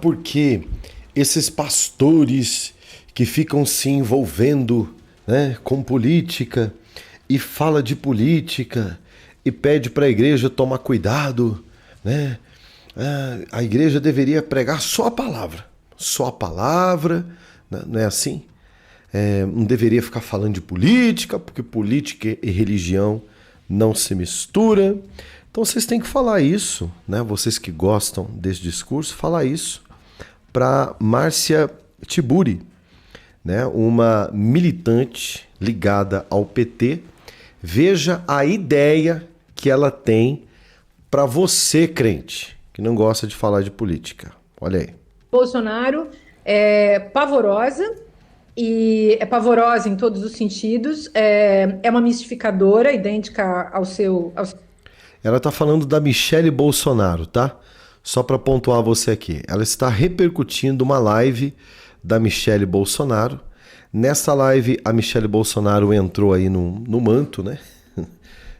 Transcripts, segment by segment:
Porque esses pastores que ficam se envolvendo, né, com política e fala de política e pede para a igreja tomar cuidado, né? A igreja deveria pregar só a palavra, não é assim? Não deveria ficar falando de política, porque política e religião não se mistura. Então vocês têm que falar isso, né? Vocês que gostam desse discurso, falar isso para Márcia Tiburi, né? Uma militante ligada ao PT. Veja a ideia que ela tem para você, crente, que não gosta de falar de política. Olha aí. Bolsonaro é pavorosa, e é pavorosa em todos os sentidos, é uma mistificadora, idêntica ao seu... Ela está falando da Michele Bolsonaro, tá? Só para pontuar você aqui. Ela está repercutindo uma live da Michele Bolsonaro. Nessa live, a Michele Bolsonaro entrou aí no manto, né?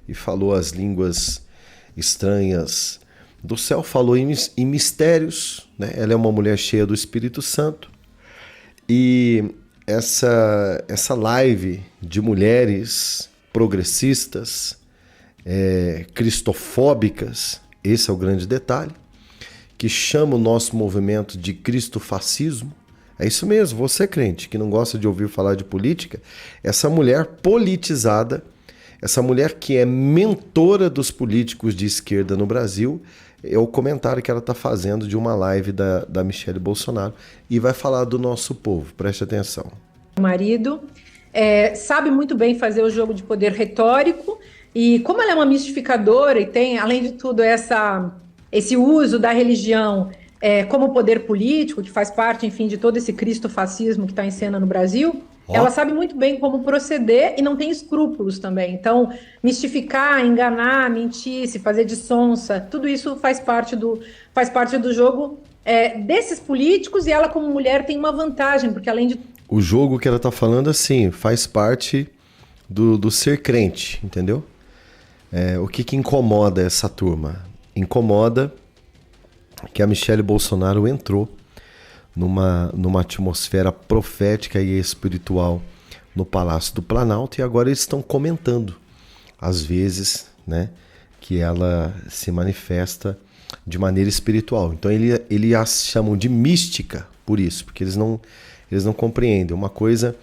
E falou as línguas estranhas do céu, falou em mistérios, né? Ela é uma mulher cheia do Espírito Santo. E essa live de mulheres progressistas, cristofóbicas, esse é o grande detalhe, que chama o nosso movimento de cristofascismo. É isso mesmo, você crente que não gosta de ouvir falar de política, essa mulher politizada, essa mulher que é mentora dos políticos de esquerda no Brasil, é o comentário que ela está fazendo de uma live da Michele Bolsonaro e vai falar do nosso povo, preste atenção. O marido sabe muito bem fazer o jogo de poder retórico, e como ela é uma mistificadora e tem, além de tudo, esse uso da religião como poder político, que faz parte, enfim, de todo esse cristofascismo que está em cena no Brasil, ela sabe muito bem como proceder e não tem escrúpulos também. Então, mistificar, enganar, mentir, se fazer de sonsa, tudo isso faz parte do jogo desses políticos, e ela, como mulher, tem uma vantagem, porque além de... O jogo que ela está falando, assim, faz parte do ser crente, entendeu? O que incomoda essa turma? Incomoda que a Michele Bolsonaro entrou numa atmosfera profética e espiritual no Palácio do Planalto, e agora eles estão comentando, às vezes, né, que ela se manifesta de maneira espiritual. Então eles a chamam de mística por isso, porque eles não compreendem. Uma coisa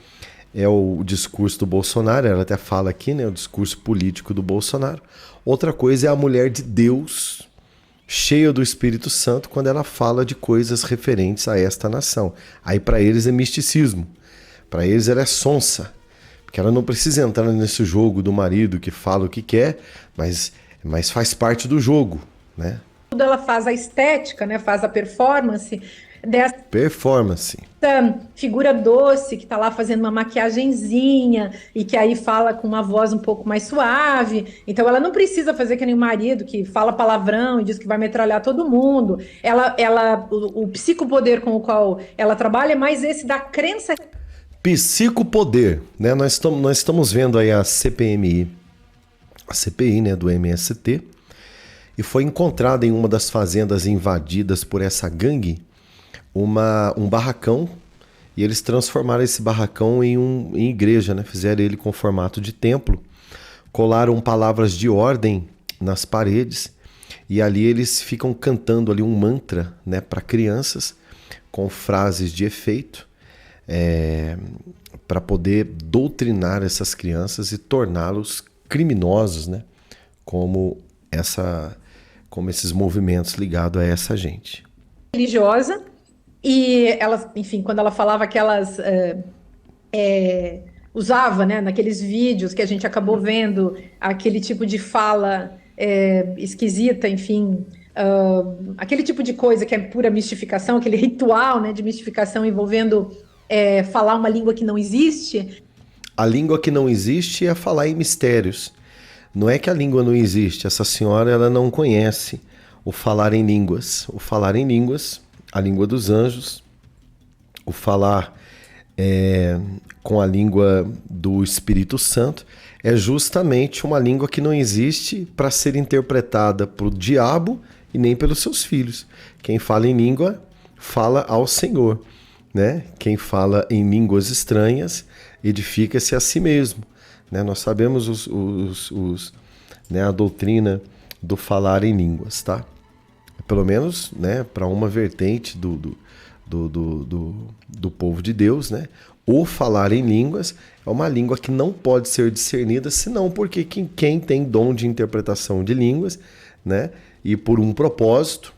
é o discurso do Bolsonaro, ela até fala aqui, né, o discurso político do Bolsonaro. Outra coisa é a mulher de Deus, cheia do Espírito Santo, quando ela fala de coisas referentes a esta nação. Aí para eles é misticismo. Para eles ela é sonsa, porque ela não precisa entrar nesse jogo do marido que fala o que quer, mas faz parte do jogo, né? Tudo ela faz a estética, né? Faz a performance dessa figura doce que tá lá fazendo uma maquiagenzinha e que aí fala com uma voz um pouco mais suave. Então ela não precisa fazer que nem o marido que fala palavrão e diz que vai metralhar todo mundo. O psicopoder com o qual ela trabalha é mais esse da crença. Psicopoder, né? Nós estamos vendo aí a CPMI, a CPI, né, do MST, e foi encontrada em uma das fazendas invadidas por essa gangue um barracão, e eles transformaram esse barracão em igreja, né? Fizeram ele com formato de templo, colaram palavras de ordem nas paredes, e ali eles ficam cantando ali um mantra, né, para crianças, com frases de efeito, para poder doutrinar essas crianças e torná-los criminosos, né? Como esses movimentos ligados a essa gente. Religiosa. E ela, enfim, quando ela falava que elas usava, né, naqueles vídeos que a gente acabou vendo, aquele tipo de fala esquisita, enfim, aquele tipo de coisa que é pura mistificação, aquele ritual, né, de mistificação envolvendo falar uma língua que não existe. A língua que não existe é falar em mistérios. Não é que a língua não existe, essa senhora ela não conhece o falar em línguas. O falar em línguas, a língua dos anjos, o falar com a língua do Espírito Santo, é justamente uma língua que não existe para ser interpretada por diabo e nem pelos seus filhos. Quem fala em língua fala ao Senhor, né? Quem fala em línguas estranhas edifica-se a si mesmo, né? Nós sabemos né, a doutrina do falar em línguas, tá? Pelo menos, né, para uma vertente do povo de Deus, né? O falar em línguas é uma língua que não pode ser discernida, senão porque quem tem dom de interpretação de línguas, né? E por um propósito,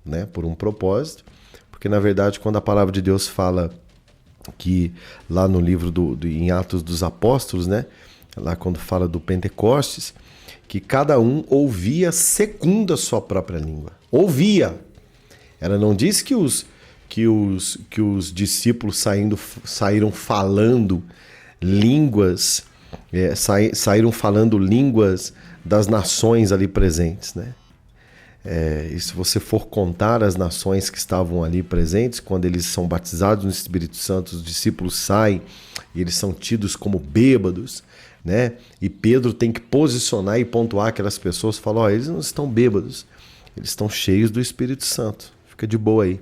né? Por um propósito, porque na verdade quando a palavra de Deus fala que lá no livro em Atos dos Apóstolos, né? Lá quando fala do Pentecostes, que cada um ouvia segundo a sua própria língua. Ouvia. Ela não diz que os discípulos saíram falando línguas, saíram falando línguas das nações ali presentes, né? E se você for contar as nações que estavam ali presentes, quando eles são batizados no Espírito Santo, os discípulos saem e eles são tidos como bêbados, né? E Pedro tem que posicionar e pontuar aquelas pessoas, falar, eles não estão bêbados, eles estão cheios do Espírito Santo, fica de boa aí,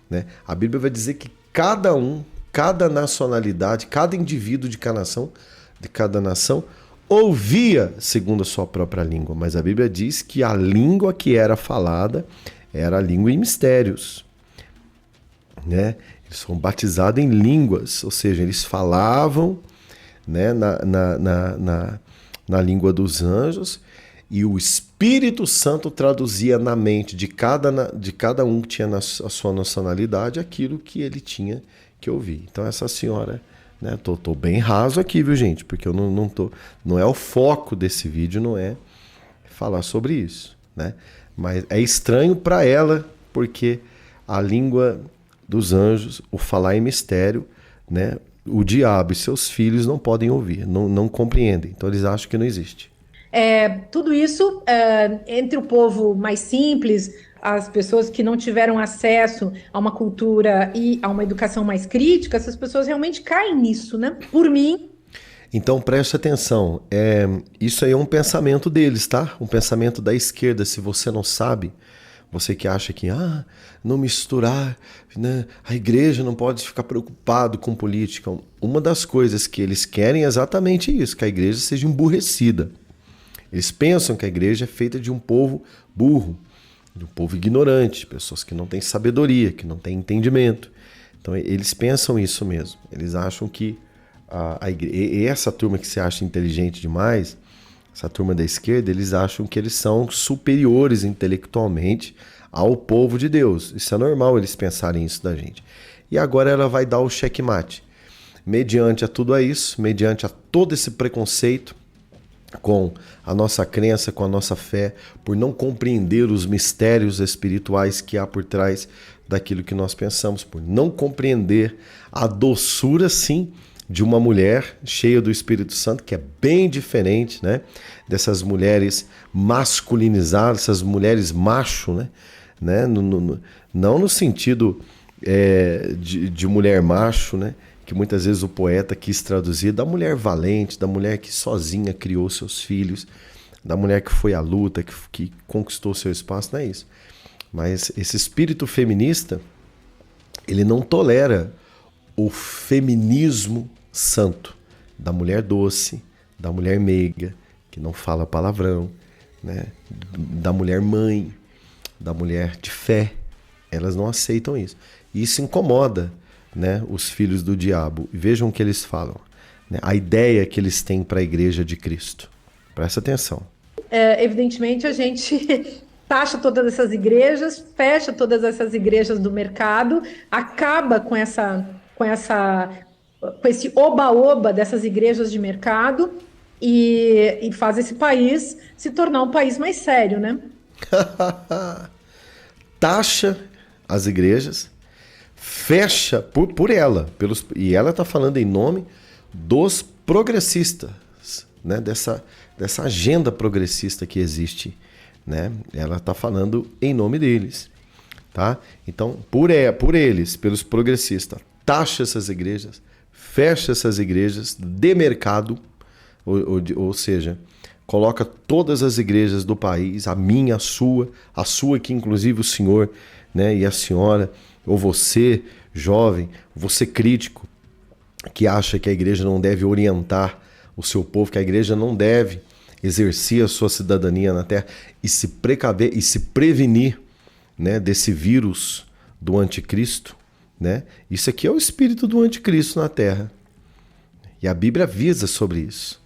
né? A Bíblia vai dizer que cada nacionalidade, cada indivíduo de cada nação, ouvia segundo a sua própria língua, mas a Bíblia diz que a língua que era falada era a língua em mistérios, né? Eles foram batizados em línguas, ou seja, eles falavam, né, na língua dos anjos, e o Espírito Santo traduzia na mente de cada um que tinha a sua nacionalidade aquilo que ele tinha que ouvir. Então essa senhora, né, tô bem raso aqui, viu, gente? Porque eu não é o foco desse vídeo, não é falar sobre isso, né? Mas é estranho para ela, porque a língua dos anjos, o falar em mistério, né, o diabo e seus filhos não podem ouvir, não compreendem. Então eles acham que não existe. Tudo isso entre o povo mais simples, as pessoas que não tiveram acesso a uma cultura e a uma educação mais crítica, essas pessoas realmente caem nisso, né? Por mim. Então preste atenção, isso aí é um pensamento deles, tá? Um pensamento da esquerda. Se você não sabe, você que acha que não misturar, né? A igreja não pode ficar preocupado com política. Uma das coisas que eles querem é exatamente isso, que a igreja seja emburrecida. Eles pensam que a igreja é feita de um povo burro, de um povo ignorante, pessoas que não têm sabedoria, que não têm entendimento. Então eles pensam isso mesmo. Eles acham que a igreja, e essa turma que se acha inteligente demais, essa turma da esquerda, eles acham que eles são superiores intelectualmente ao povo de Deus. Isso é normal eles pensarem isso da gente. E agora ela vai dar o checkmate. Mediante a tudo isso, mediante a todo esse preconceito com a nossa crença, com a nossa fé, por não compreender os mistérios espirituais que há por trás daquilo que nós pensamos, por não compreender a doçura, sim, de uma mulher cheia do Espírito Santo, que é bem diferente, né, dessas mulheres masculinizadas, essas mulheres macho, né? Não no sentido de mulher macho, né? Que muitas vezes o poeta quis traduzir, da mulher valente, da mulher que sozinha criou seus filhos, da mulher que foi à luta, que conquistou seu espaço, não é isso. Mas esse espírito feminista, ele não tolera o feminismo santo, da mulher doce, da mulher meiga, que não fala palavrão, né? Da mulher mãe, da mulher de fé. Elas não aceitam isso. E isso incomoda, né, os filhos do diabo. E vejam o que eles falam, né? A ideia que eles têm para a igreja de Cristo. Presta atenção. Evidentemente, a gente taxa todas essas igrejas, fecha todas essas igrejas do mercado, acaba com esse oba-oba dessas igrejas de mercado e faz esse país se tornar um país mais sério, né? Taxa as igrejas, fecha por ela, e ela está falando em nome dos progressistas, né? Dessa agenda progressista que existe, né? Ela está falando em nome deles, tá? Então, por eles, pelos progressistas, taxa essas igrejas, fecha essas igrejas de mercado, ou seja, coloca todas as igrejas do país, a minha, a sua que inclusive o senhor, né, e a senhora, ou você, jovem, você crítico, que acha que a igreja não deve orientar o seu povo, que a igreja não deve exercer a sua cidadania na terra e se precaver e se prevenir, né, desse vírus do anticristo, né? Isso aqui é o espírito do anticristo na terra. E a Bíblia avisa sobre isso,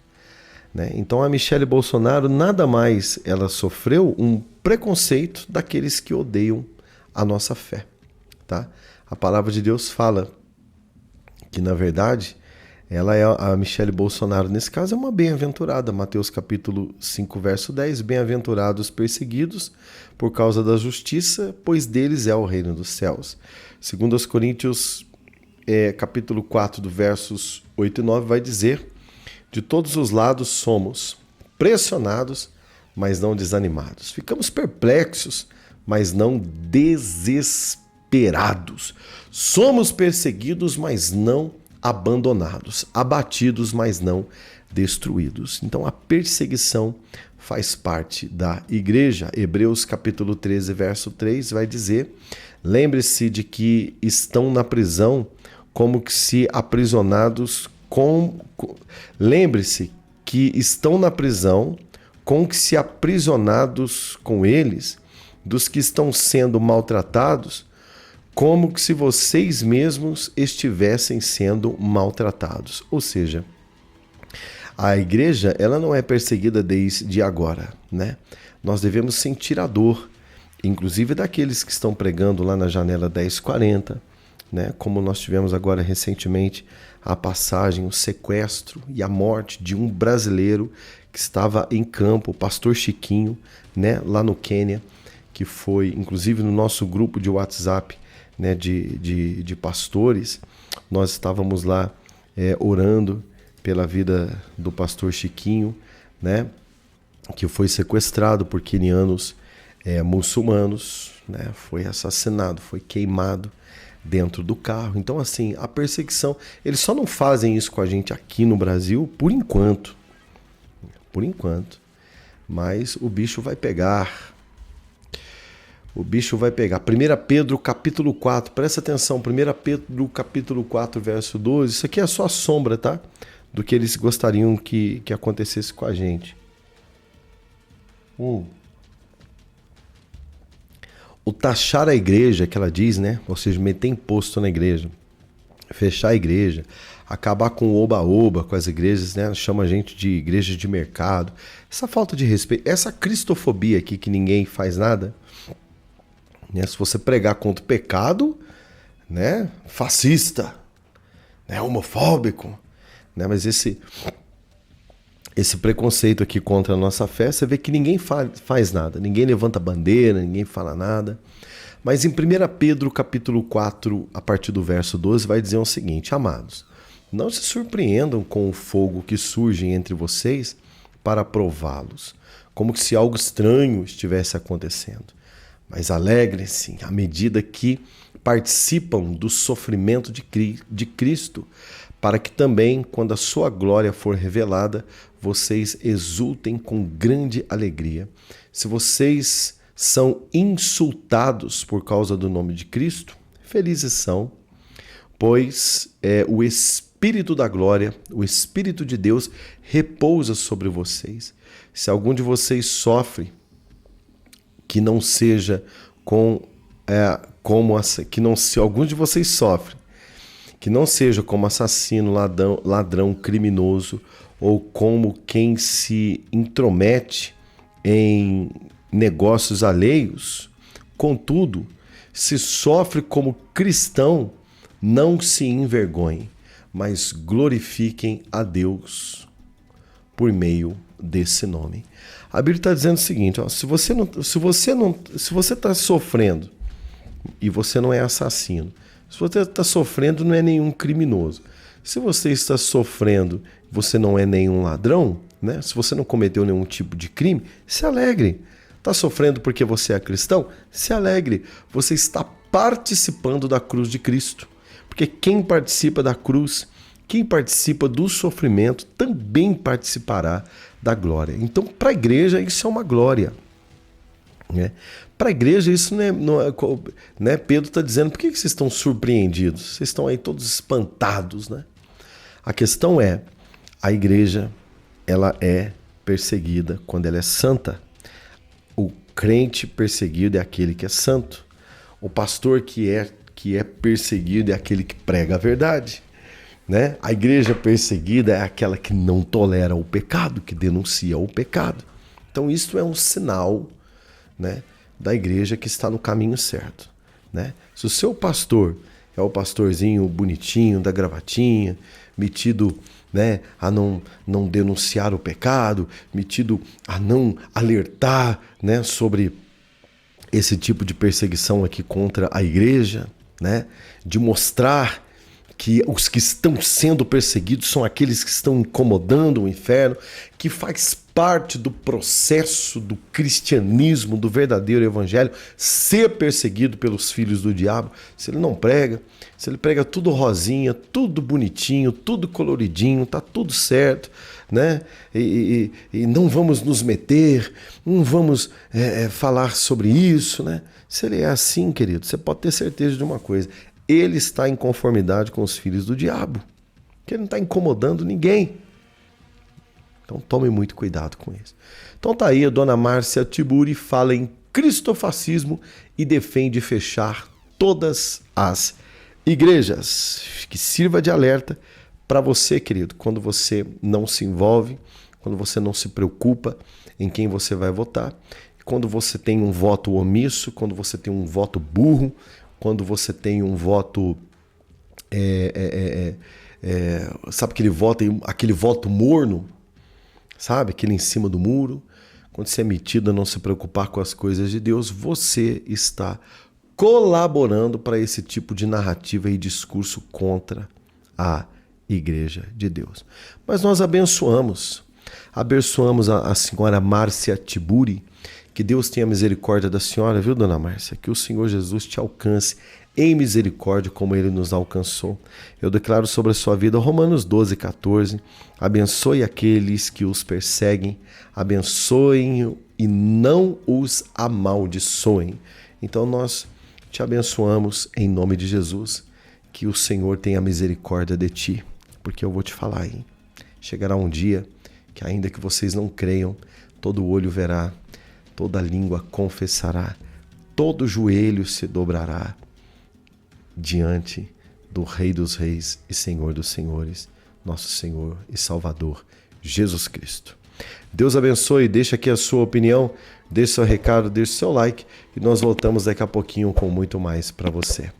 né? Então a Michelle Bolsonaro nada mais ela sofreu um preconceito daqueles que odeiam a nossa fé, tá? A palavra de Deus fala que na verdade ela é a Michelle Bolsonaro, nesse caso é uma bem-aventurada. Mateus capítulo 5, verso 10, bem-aventurados perseguidos por causa da justiça, pois deles é o reino dos céus. Segundo aos Coríntios, capítulo 4, do versos 8 e 9, vai dizer: de todos os lados somos pressionados, mas não desanimados. Ficamos perplexos, mas não desesperados. Somos perseguidos, mas não abandonados, abatidos, mas não destruídos. Então a perseguição faz parte da igreja. Hebreus capítulo 13, verso 3 vai dizer: lembre-se de que estão na prisão como que se aprisionados lembre-se que estão na prisão com que se aprisionados com eles, dos que estão sendo maltratados, como que se vocês mesmos estivessem sendo maltratados. Ou seja, a igreja ela não é perseguida desde agora, né? Nós devemos sentir a dor, inclusive daqueles que estão pregando lá na janela 1040, né? Como nós tivemos agora recentemente a passagem, o sequestro e a morte de um brasileiro que estava em campo, o pastor Chiquinho, né? Lá no Quênia, que foi inclusive no nosso grupo de WhatsApp, né, de pastores. Nós estávamos lá orando pela vida do pastor Chiquinho, né, que foi sequestrado por quenianos muçulmanos, né, foi assassinado, foi queimado dentro do carro. Então, assim, a perseguição, eles só não fazem isso com a gente aqui no Brasil por enquanto, mas o bicho vai pegar. O bicho vai pegar. 1 Pedro capítulo 4, presta atenção, 1 Pedro capítulo 4, verso 12, isso aqui é só a sombra, tá? Do que eles gostariam que acontecesse com a gente. O taxar a igreja, que ela diz, né? Ou seja, meter imposto na igreja, fechar a igreja, acabar com o oba-oba com as igrejas, né? Chama a gente de igreja de mercado. Essa falta de respeito, essa cristofobia aqui que ninguém faz nada, né? Se você pregar contra o pecado, né? Fascista, né? Homofóbico, né? Mas esse preconceito aqui contra a nossa fé, você vê que ninguém faz nada, ninguém levanta bandeira, ninguém fala nada. Mas em 1 Pedro capítulo 4, a partir do verso 12, vai dizer o seguinte: amados, não se surpreendam com o fogo que surge entre vocês para prová-los, como se algo estranho estivesse acontecendo. Mas alegrem-se à medida que participam do sofrimento de Cristo, para que também, quando a sua glória for revelada, vocês exultem com grande alegria. Se vocês são insultados por causa do nome de Cristo, felizes são, pois o Espírito da glória, o Espírito de Deus, repousa sobre vocês. Se algum de vocês sofre, que não seja se algum de vocês sofre, que não seja como assassino, ladrão, criminoso, ou como quem se intromete em negócios alheios. Contudo, se sofre como cristão, não se envergonhem, mas glorifiquem a Deus por meio desse nome. A Bíblia está dizendo o seguinte: ó, se você está sofrendo e você não é assassino, se você está sofrendo, não é nenhum criminoso. Se você está sofrendo, você não é nenhum ladrão, né? Se você não cometeu nenhum tipo de crime, se alegre. Está sofrendo porque você é cristão? Se alegre. Você está participando da cruz de Cristo. Porque quem participa da cruz, quem participa do sofrimento também participará da glória. Então, para a igreja, isso é uma glória. Né? Para a igreja, isso não é né? Pedro está dizendo, por que vocês estão surpreendidos? Vocês estão aí todos espantados, né? A questão é, a igreja, ela é perseguida quando ela é santa. O crente perseguido é aquele que é santo. O pastor que é perseguido é aquele que prega a verdade. Né? A igreja perseguida é aquela que não tolera o pecado, que denuncia o pecado. Então isso é um sinal, né, da igreja que está no caminho certo. Né? Se o seu pastor é o pastorzinho bonitinho, da gravatinha, metido, né, a não denunciar o pecado, metido a não alertar, né, sobre esse tipo de perseguição aqui contra a igreja, né, de mostrar que os que estão sendo perseguidos são aqueles que estão incomodando o inferno, que faz parte do processo do cristianismo, do verdadeiro evangelho, ser perseguido pelos filhos do diabo. Se ele não prega, se ele prega tudo rosinha, tudo bonitinho, tudo coloridinho, tá tudo certo, né? E não vamos nos meter, não vamos falar sobre isso, né? Se ele é assim, querido, você pode ter certeza de uma coisa: ele está em conformidade com os filhos do diabo, que ele não está incomodando ninguém. Então tome muito cuidado com isso. Então tá aí, a dona Márcia Tiburi fala em cristofascismo e defende fechar todas as igrejas. Que sirva de alerta para você, querido, quando você não se envolve, quando você não se preocupa em quem você vai votar, quando você tem um voto omisso, quando você tem um voto burro, quando você tem um voto, sabe aquele voto morno, sabe, aquele em cima do muro. Quando você é metido a não se preocupar com as coisas de Deus, você está colaborando para esse tipo de narrativa e discurso contra a igreja de Deus. Mas nós abençoamos a senhora Márcia Tiburi. Que Deus tenha misericórdia da senhora, viu, dona Márcia? Que o Senhor Jesus te alcance em misericórdia como Ele nos alcançou. Eu declaro sobre a sua vida Romanos 12:14. Abençoe aqueles que os perseguem, abençoem e não os amaldiçoem. Então nós te abençoamos em nome de Jesus. Que o Senhor tenha misericórdia de ti. Porque eu vou te falar, hein? Chegará um dia que, ainda que vocês não creiam, todo olho verá, toda língua confessará, todo joelho se dobrará diante do Rei dos Reis e Senhor dos Senhores, nosso Senhor e Salvador, Jesus Cristo. Deus abençoe, deixa aqui a sua opinião, deixe seu recado, deixe seu like e nós voltamos daqui a pouquinho com muito mais para você.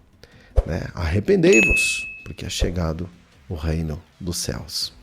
Né? Arrependei-vos, porque é chegado o reino dos céus.